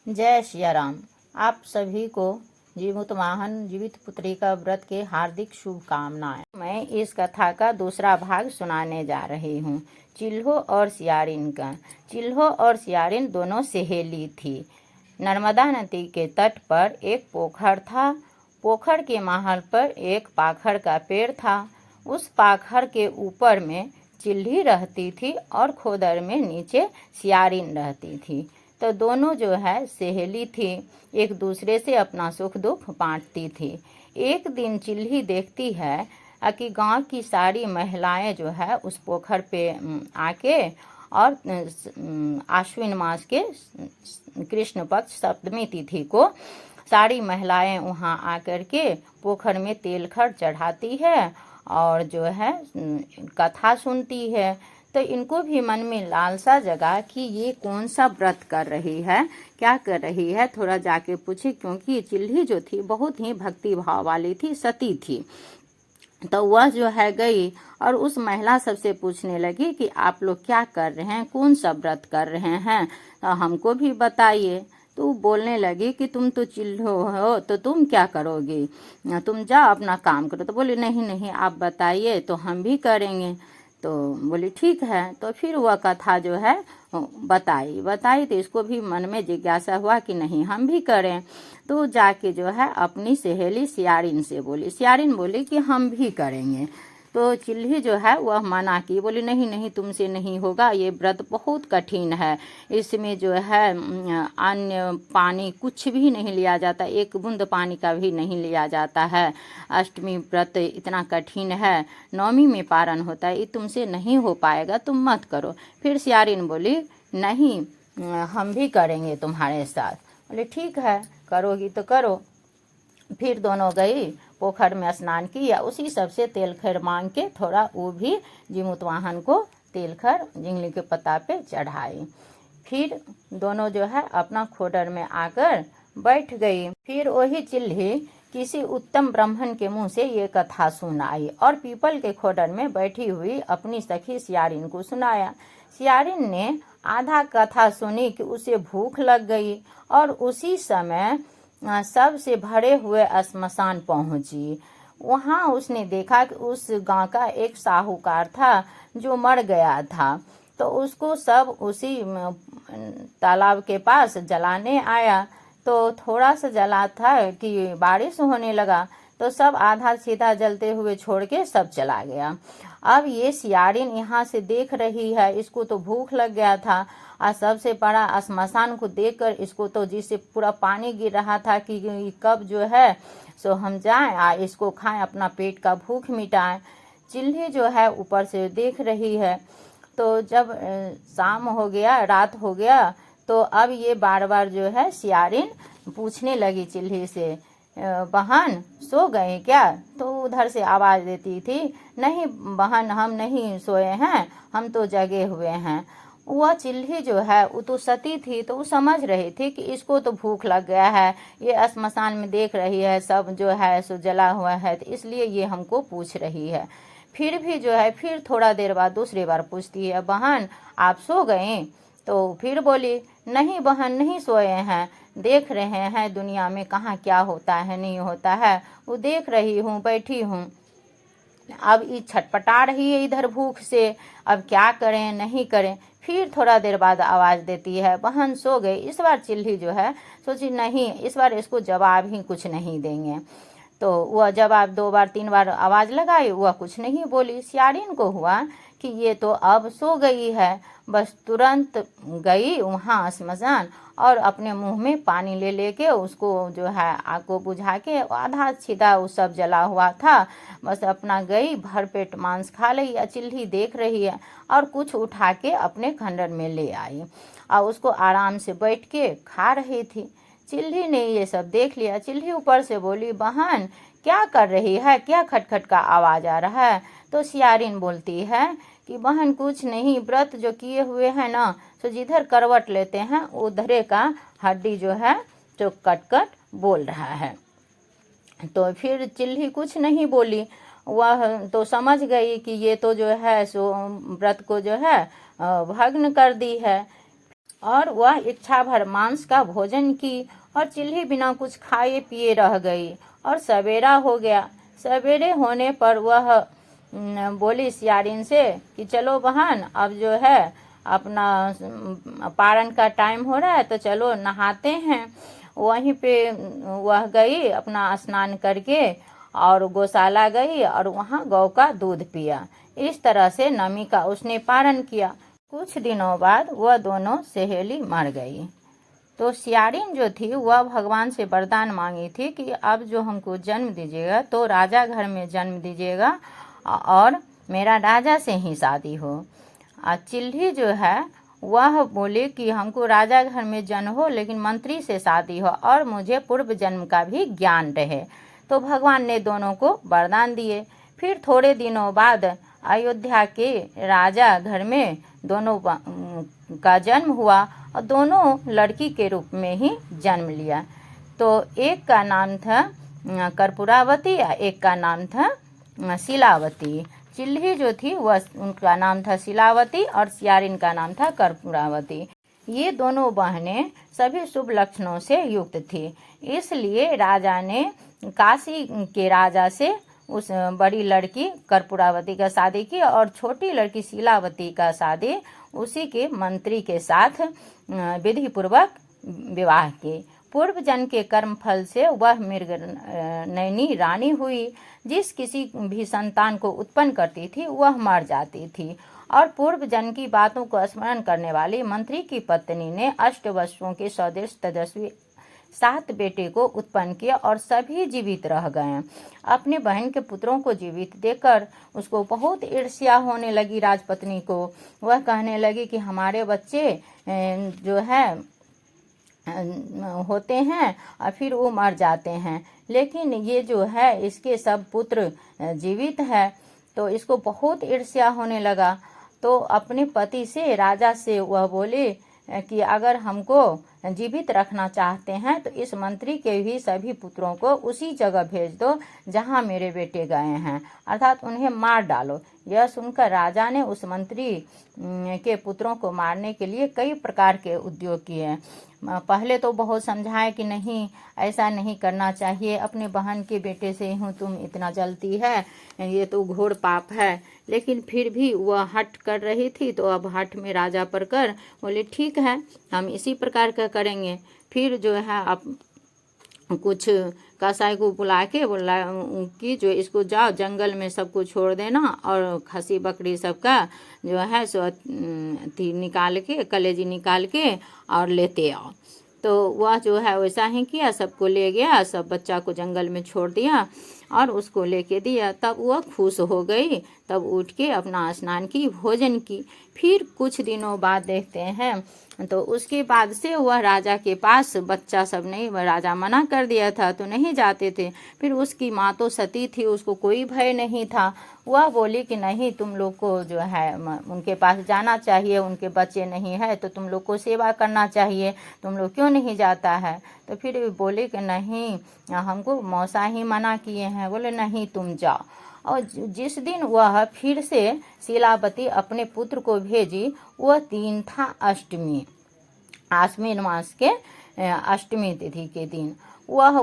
जय सिया राम। आप सभी को जीवोत्माहन जीवित पुत्री का व्रत के हार्दिक शुभकामनाएं। मैं इस कथा का दूसरा भाग सुनाने जा रही हूँ। चिल्हो और सियारिन का। चिल्हो और सियारिन दोनों सहेली थी। नर्मदा नदी के तट पर एक पोखर था। पोखर के महल पर एक पाखर का पेड़ था। उस पाखर के ऊपर में चिल्ही रहती थी और खोदर में नीचे सियारिन रहती थी। तो दोनों जो है सहेली थी, एक दूसरे से अपना सुख दुख बांटती थी। एक दिन चिल्ही देखती है कि गांव की सारी महिलाएं जो है उस पोखर पे आके और आश्विन मास के कृष्ण पक्ष सप्तमी तिथि को सारी महिलाएं वहां आकर के पोखर में तेल खर चढ़ाती है और जो है कथा सुनती है। तो इनको भी मन में लालसा जगा कि ये कौन सा व्रत कर रही है, क्या कर रही है, थोड़ा जाके पूछे, क्योंकि चिल्ही जो थी बहुत ही भक्ति भाव वाली थी, सती थी। तो वह जो है गई और उस महिला सबसे पूछने लगी कि आप लोग क्या कर रहे हैं, कौन सा व्रत कर रहे हैं, तो हमको भी बताइए। तो बोलने लगी कि तुम तो चिल्हो हो, तो तुम क्या करोगी, तुम जाओ अपना काम करो। तो बोली नहीं नहीं, आप बताइए तो हम भी करेंगे। तो बोली ठीक है। तो फिर वह कथा जो है बताई तो इसको भी मन में जिज्ञासा हुआ कि नहीं हम भी करें। तो जाके जो है अपनी सहेली सियारिन से बोली। सियारिन बोली कि हम भी करेंगे। तो चिल्ही जो है वह मना की, बोली नहीं नहीं तुमसे नहीं होगा, ये व्रत बहुत कठिन है, इसमें जो है अन्य पानी कुछ भी नहीं लिया जाता, एक बूंद पानी का भी नहीं लिया जाता है, अष्टमी व्रत इतना कठिन है, नवमी में पारण होता है, ये तुमसे नहीं हो पाएगा, तुम मत करो। फिर सियारिन बोली नहीं हम भी करेंगे तुम्हारे साथ। बोले ठीक है, करोगी तो करो। फिर दोनों गई, पोखर में स्नान किया, उसी सबसे तेल खैर मांग के थोड़ा वो भी जीमूतवाहन को तेल खैर जिंगली के पत्ता पे चढ़ाई। फिर दोनों जो है अपना खोडर में आकर बैठ गई। फिर वही चिल्ही किसी उत्तम ब्राह्मण के मुंह से ये कथा सुनाई और पीपल के खोडर में बैठी हुई अपनी सखी सियारिन को सुनाया। सियारिन ने आधा कथा सुनी कि उसे भूख लग गई और उसी समय सबसे भरे हुए श्मशान पहुंची। वहां उसने देखा कि उस गांव का एक साहूकार था जो मर गया था। तो उसको सब उसी तालाब के पास जलाने आया। तो थोड़ा सा जला था कि बारिश होने लगा, तो सब आधा सीधा जलते हुए छोड़ के सब चला गया। अब ये सियारिन यहाँ से देख रही है, इसको तो भूख लग गया था और सबसे बड़ा श्मशान को देखकर इसको तो जिससे पूरा पानी गिर रहा था कि कब जो है सो हम जाएं आ इसको खाएं, अपना पेट का भूख मिटाएं। चिल्ही जो है ऊपर से देख रही है। तो जब शाम हो गया, रात हो गया, तो अब ये बार बार जो है सियारिन पूछने लगी चिल्ही से, बहन सो गए क्या? तो उधर से आवाज देती थी, नहीं बहन हम नहीं सोए हैं, हम तो जगे हुए हैं। वह चिल्ही जो है वो तो सती थी, तो वो समझ रही थी कि इसको तो भूख लग गया है, ये श्मशान में देख रही है सब जो है सो जला हुआ है, तो इसलिए ये हमको पूछ रही है। फिर भी जो है फिर थोड़ा देर बाद दूसरी बार पूछती है, बहन आप सो गए? तो फिर बोली नहीं बहन नहीं सोए हैं, देख रहे हैं दुनिया में कहाँ क्या होता है नहीं होता है, वो देख रही हूँ, बैठी हूँ। अब ये छटपटा रही है इधर भूख से, अब क्या करें नहीं करें। फिर थोड़ा देर बाद आवाज देती है, बहन सो गई। इस बार चिल्ही जो है सोची नहीं इस बार इसको जवाब ही कुछ नहीं देंगे। तो वह जवाब 2 बार 3 बार आवाज लगाई, वह कुछ नहीं बोली। सियारिन को हुआ कि ये तो अब सो गई है। बस तुरंत गई वहाँ श्मशान और अपने मुंह में पानी ले लेके उसको जो है आग को बुझा के, आधा सीधा वो सब जला हुआ था, बस अपना गई भर पेट मांस खा ली। चिल्ही देख रही है और कुछ उठा के अपने खंडर में ले आई और उसको आराम से बैठ के खा रही थी। चिल्ही ने ये सब देख लिया। चिल्ही ऊपर से बोली, बहन क्या कर रही है, क्या खटखट का आवाज आ रहा है? तो सियारिन बोलती है कि बहन कुछ नहीं, व्रत जो किए हुए हैं ना, तो जिधर करवट लेते हैं उधरे का हड्डी जो है जो कट कट बोल रहा है। तो फिर चिल्ही कुछ नहीं बोली, वह तो समझ गई कि ये तो जो है सो व्रत को जो है भग्न कर दी है। और वह इच्छा भर मांस का भोजन की और चिल्ही बिना कुछ खाए पिए रह गई और सवेरा हो गया। सवेरे होने पर वह बोली सियारिन से कि चलो बहन, अब जो है अपना पारण का टाइम हो रहा है तो चलो नहाते हैं। वहीं पे वह गई अपना स्नान करके और गौशाला गई और वहाँ गौ का दूध पिया। इस तरह से नमी का उसने पारण किया। कुछ दिनों बाद वह दोनों सहेली मर गई। तो सियारिन जो थी वह भगवान से वरदान मांगी थी कि अब जो हमको जन्म दीजिएगा तो राजा घर में जन्म दीजिएगा और मेरा राजा से ही शादी हो। चिल्ही जो है वह बोले कि हमको राजा घर में जन्म हो लेकिन मंत्री से शादी हो और मुझे पूर्व जन्म का भी ज्ञान रहे। तो भगवान ने दोनों को वरदान दिए। फिर थोड़े दिनों बाद अयोध्या के राजा घर में दोनों का जन्म हुआ और दोनों लड़की के रूप में ही जन्म लिया। तो एक का नाम था कर्पूरावती और एक का नाम था शिलावती। चिल्ही जो थी वह उनका नाम था शिलावती और सियारिन का नाम था कर्पूरावती। ये दोनों बहनें सभी शुभ लक्षणों से युक्त थी, इसलिए राजा ने काशी के राजा से उस बड़ी लड़की कर्पूरावती का शादी की और छोटी लड़की शिलावती का शादी उसी के मंत्री के साथ विधि पूर्वक विवाह की। पूर्व जन्म के कर्म फल से वह मृग नैनी रानी हुई। जिस किसी भी संतान को उत्पन्न करती थी वह मर जाती थी और पूर्व जन्म की बातों को स्मरण करने वाली मंत्री की पत्नी ने 8 वर्षों के स्वदेश तेजस्वी 7 बेटे को उत्पन्न किया और सभी जीवित रह गए। अपने बहन के पुत्रों को जीवित देखकर उसको बहुत ईर्ष्या होने लगी राजपत्नी को। वह कहने लगी कि हमारे बच्चे जो है होते हैं और फिर वो मर जाते हैं, लेकिन ये जो है इसके सब पुत्र जीवित है। तो इसको बहुत ईर्ष्या होने लगा। तो अपने पति से राजा से वह बोले कि अगर हमको जीवित रखना चाहते हैं तो इस मंत्री के भी सभी पुत्रों को उसी जगह भेज दो जहां मेरे बेटे गए हैं, अर्थात उन्हें मार डालो। यह सुनकर राजा ने उस मंत्री के पुत्रों को मारने के लिए कई प्रकार के उद्योग किए। पहले तो बहुत समझाए कि नहीं, ऐसा नहीं करना चाहिए, अपने बहन के बेटे से हूँ तुम इतना जलती है, ये तो घोर पाप है। लेकिन फिर भी वह हट कर रही थी। तो अब हट में राजा पर कर बोले ठीक है, हम इसी प्रकार का करेंगे। फिर जो है अब कुछ कसाई को बुला के बोला कि जो इसको जाओ जंगल में सबको छोड़ देना और खसी बकरी सबका जो है सो निकाल के कलेजी निकाल के और लेते आओ। तो वह जो है वैसा ही किया, सबको ले गया, सब बच्चा को जंगल में छोड़ दिया और उसको लेके दिया। तब वह खुश हो गई। तब उठ के अपना स्नान की, भोजन की। फिर कुछ दिनों बाद देखते हैं तो उसके बाद से वह राजा के पास बच्चा सब नहीं, वह राजा मना कर दिया था तो नहीं जाते थे। फिर उसकी माँ तो सती थी, उसको कोई भय नहीं था। वह बोली कि नहीं, तुम लोग को जो है उनके पास जाना चाहिए, उनके बच्चे नहीं है तो तुम लोग को सेवा करना चाहिए, तुम लोग क्यों नहीं जाता है। तो फिर बोले कि नहीं, हमको मौसा ही मना किए हैं। बोले नहीं, तुम जाओ। और जिस दिन वह फिर से शिलावती अपने पुत्र को भेजी वह दिन था अष्टमी, आश्विन मास के अष्टमी तिथि के दिन वह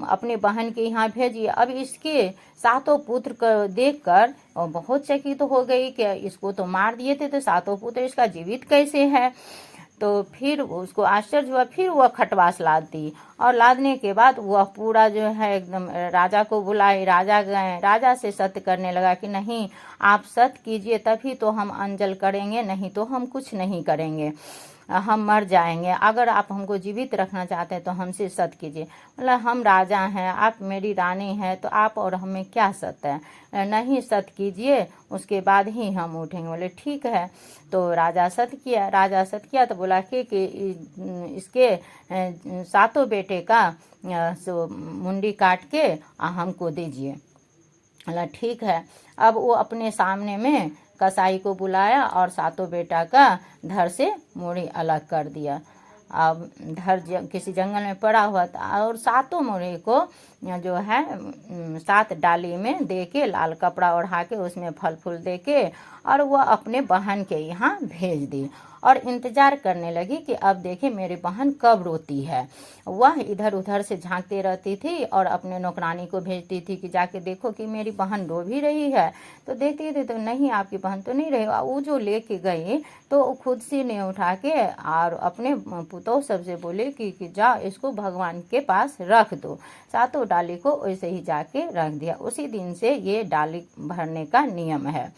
अपने बहन के यहाँ भेजी। अब इसके 7 पुत्र को देखकर बहुत चकित हो गई कि इसको तो मार दिए थे तो 7 पुत्र इसका जीवित कैसे है। तो फिर उसको आश्चर्य हुआ। फिर वह खटवास लाद दी और लादने के बाद वह पूरा जो है एकदम राजा को बुलाए। राजा गए, राजा से सत्य करने लगा कि नहीं, आप सत्य कीजिए तभी तो हम अंजल करेंगे, नहीं तो हम कुछ नहीं करेंगे, हम मर जाएंगे। अगर आप हमको जीवित रखना चाहते हैं तो हमसे सत्य कीजिए। मतलब हम राजा हैं, आप मेरी रानी हैं, तो आप और हमें क्या सत्य है, नहीं सत्य कीजिए, उसके बाद ही हम उठेंगे। बोले ठीक है। तो राजा सत्य किया। राजा सत्य किया तो बोला कि इसके 7 बेटे का मुंडी काट के हमको दीजिए। बोला ठीक है। अब वो अपने सामने में कसाई को बुलाया और 7 बेटा का धड़ से मूड़ी अलग कर दिया। अब धड़ किसी जंगल में पड़ा हुआ था और 7 मूड़ी को जो है 7 डाली में दे के, लाल कपड़ा ओढ़ा के उसमें फल फूल दे के और वह अपने बहन के यहाँ भेज दी। और इंतजार करने लगी कि अब देखे मेरी बहन कब रोती है। वह इधर उधर से झांकती रहती थी और अपने नौकरानी को भेजती थी कि जाके देखो कि मेरी बहन रो भी रही है। तो देखती थी तो नहीं, आपकी बहन तो नहीं रही। वो जो लेके गई तो खुद से ने उठा के और अपने पुतोह सबसे बोले कि जा इसको भगवान के पास रख दो। सातों डाली को वैसे ही जाके रख दिया। उसी दिन से ये डाली भरने का नियम है।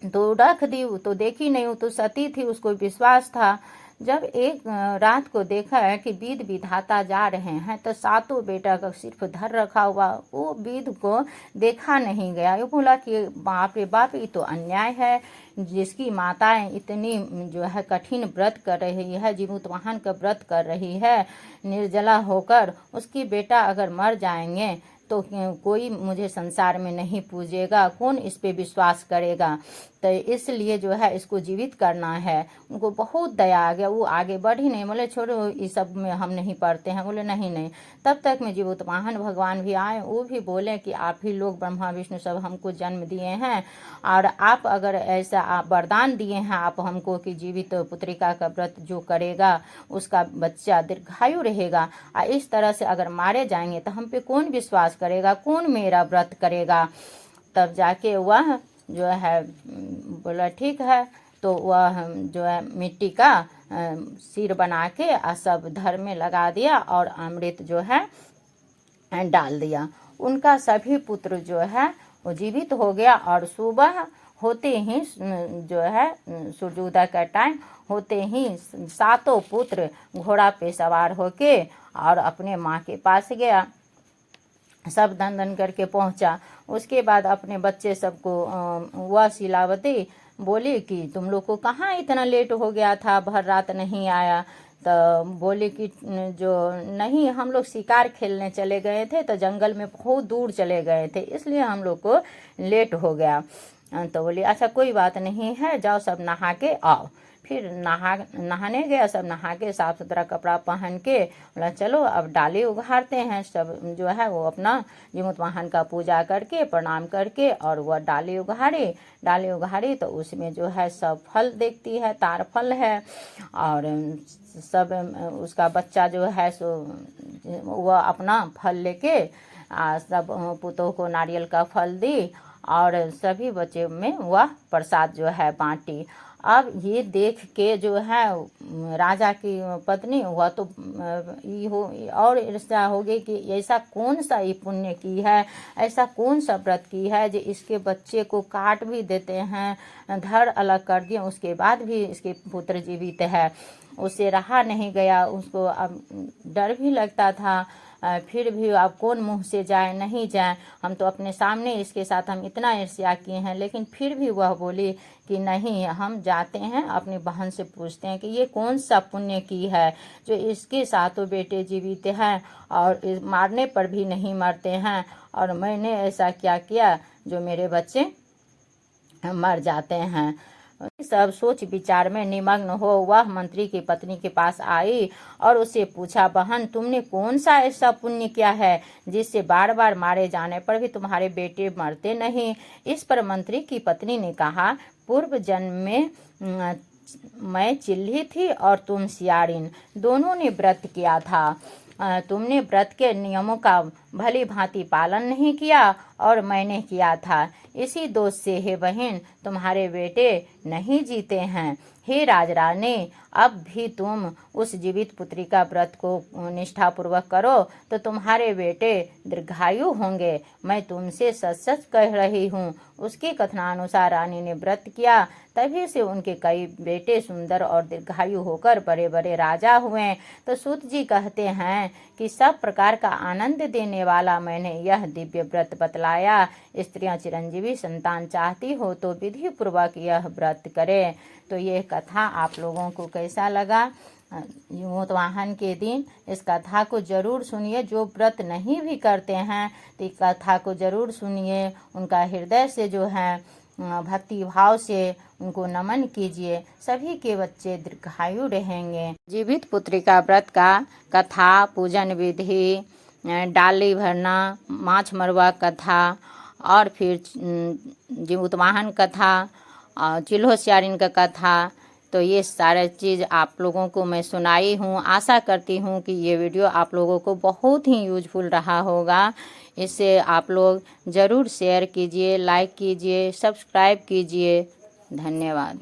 तो रख दी, तो देखी नहीं, वो तो सती थी, उसको विश्वास था। जब एक रात को देखा है कि बीध विधाता जा रहे हैं तो सातों बेटा का सिर्फ धर रखा हुआ, वो बीध को देखा नहीं गया। ये बोला कि बाप रे बाप, ये तो अन्याय है। जिसकी माताएं इतनी जो है कठिन व्रत कर रही है, जीमूतवाहन का व्रत कर रही है निर्जला होकर, उसकी बेटा अगर मर जाएंगे तो कोई मुझे संसार में नहीं पूजेगा, कौन इस पे विश्वास करेगा। तो इसलिए जो है इसको जीवित करना है। उनको बहुत दया आ गया, वो आगे बढ़ ही नहीं। बोले छोड़ो इस सब में हम नहीं पढ़ते हैं। बोले नहीं नहीं। तब तक में जीवोत्पाहन भगवान भी आए, वो भी बोले कि आप ही लोग ब्रह्मा विष्णु सब हमको जन्म दिए हैं और आप अगर ऐसा आप वरदान दिए हैं आप हमको कि जीवित पुत्रिका का व्रत जो करेगा उसका बच्चा दीर्घायु रहेगा, और इस तरह से अगर मारे जाएंगे तो हम पे कौन विश्वास करेगा, कौन मेरा व्रत करेगा। तब जाके वह जो है बोला ठीक है। तो वह जो है मिट्टी का सिर बना के सब धर में लगा दिया और अमृत जो है डाल दिया। उनका सभी पुत्र जो है वो जीवित हो गया। और सुबह होते ही जो है सूर्योदय का टाइम होते ही सातों पुत्र घोड़ा पे सवार होके और अपने माँ के पास गया, सब दंडन करके पहुंचा। उसके बाद अपने बच्चे सबको वह शीलावती बोली कि तुम लोग को कहाँ इतना लेट हो गया था, भर रात नहीं आया। तो बोले कि जो नहीं, हम लोग शिकार खेलने चले गए थे तो जंगल में बहुत दूर चले गए थे, इसलिए हम लोग को लेट हो गया। तो बोली अच्छा कोई बात नहीं है, जाओ सब नहा के आओ। फिर नहाने गया, सब नहा के साफ सुथरा कपड़ा पहन के बोला चलो अब डाली उघाड़ते हैं। सब जो है वो अपना जीमूतवाहन का पूजा करके प्रणाम करके और वह डाली उघाड़ी तो उसमें जो है सब फल देखती है, तार फल है और सब उसका बच्चा जो है सो वह अपना फल लेके सब पुतों को नारियल का फल दी और सभी बच्चे में वह प्रसाद जो है बांटी। अब ये देख के जो है राजा की पत्नी वह तो और ईर्ष्या हो गई कि ऐसा कौन सा ये पुण्य की है, ऐसा कौन सा व्रत की है जो इसके बच्चे को काट भी देते हैं, धड़ अलग कर दिए, उसके बाद भी इसके पुत्र जीवित है। उससे रहा नहीं गया, उसको अब डर भी लगता था। फिर भी अब कौन मुंह से जाए नहीं जाए, हम तो अपने सामने इसके साथ हम इतना ईर्ष्या किए हैं। लेकिन फिर भी वह बोली कि नहीं, हम जाते हैं अपनी बहन से पूछते हैं कि ये कौन सा पुण्य की है जो इसके सातों बेटे जीवित हैं और मारने पर भी नहीं मरते हैं, और मैंने ऐसा क्या किया जो मेरे बच्चे मर जाते हैं। सब सोच विचार में निमग्न हो वह मंत्री की पत्नी के पास आई और उससे पूछा, बहन तुमने कौन सा ऐसा पुण्य किया है जिससे बार बार मारे जाने पर भी तुम्हारे बेटे मरते नहीं। इस पर मंत्री की पत्नी ने कहा, पूर्व जन्म में मैं चिल्ली थी और तुम सियारिन, दोनों ने व्रत किया था। तुमने व्रत के नियमों का भली भांति पालन नहीं किया और मैंने किया था, इसी दोष से हे बहन तुम्हारे बेटे नहीं जीते हैं। हे राजरानी, अब भी तुम उस जीवित पुत्री का व्रत को निष्ठापूर्वक करो तो तुम्हारे बेटे दीर्घायु होंगे। मैं तुमसे सच सच कह रही हूँ। उसके कथनानुसार रानी ने व्रत किया, तभी से उनके कई बेटे सुंदर और दीर्घायु होकर बड़े बड़े राजा हुए। तो सूत जी कहते हैं कि सब प्रकार का आनंद देने वाला मैंने यह दिव्य व्रत बतलाया। स्त्रियां चिरंजीवी संतान चाहती हो तो विधि पूर्वक यह व्रत करें। तो ये कथा आप लोगों को कैसा लगा? जीमूतवाहन के दिन इस कथा को जरूर सुनिए। जो व्रत नहीं भी करते हैं तो इस कथा को जरूर सुनिए, उनका हृदय से जो है भक्ति भाव से उनको नमन कीजिए, सभी के बच्चे दीर्घायु रहेंगे। जीवित पुत्रिका व्रत का कथा, पूजन विधि, डाली भरना, माछ मरवा कथा और फिर जीमूतवाहन कथा, चिल्हो सियारिन का कथा, तो ये सारा चीज़ आप लोगों को मैं सुनाई हूँ। आशा करती हूँ कि ये वीडियो आप लोगों को बहुत ही यूजफुल रहा होगा। इसे आप लोग ज़रूर शेयर कीजिए, लाइक कीजिए, सब्सक्राइब कीजिए। धन्यवाद।